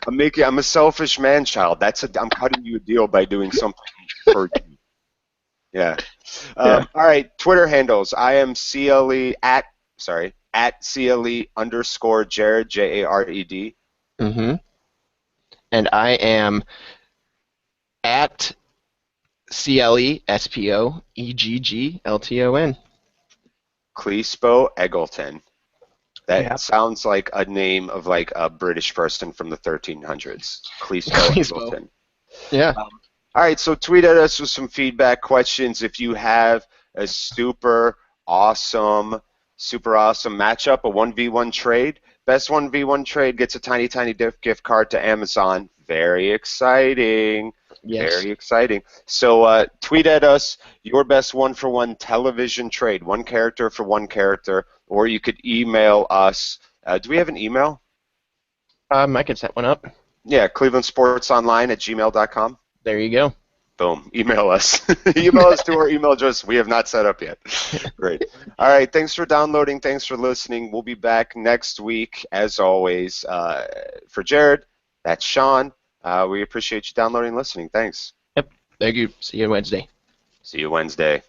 I'm a selfish man child. I'm cutting you a deal by doing something for you. Yeah. Yeah. All right. Twitter handles. I am CLE at CLE underscore Jared Jared. Mm-hmm. And I am at CLE SPO EGGLTON. CLE SPO Eggleton. That Yep. sounds like a name of like a British person from the 1300s. CLE SPO Pleasebo. Eggleton. Yeah. All right, so tweet at us with some feedback questions if you have a super awesome matchup, a 1v1 trade. Best 1v1 trade gets a tiny, tiny gift card to Amazon. Very exciting. Yes. Very exciting. So tweet at us your best one-for-one television trade, one character for one character, or you could email us. Do we have an email? I can set one up. Yeah, clevelandsportsonline@gmail.com. There you go. Boom. Email us. Email us to our email address we have not set up yet. Great. All right. Thanks for downloading. Thanks for listening. We'll be back next week, as always. For Jared, that's Sean. We appreciate you downloading and listening. Thanks. Yep. Thank you. See you Wednesday. See you Wednesday.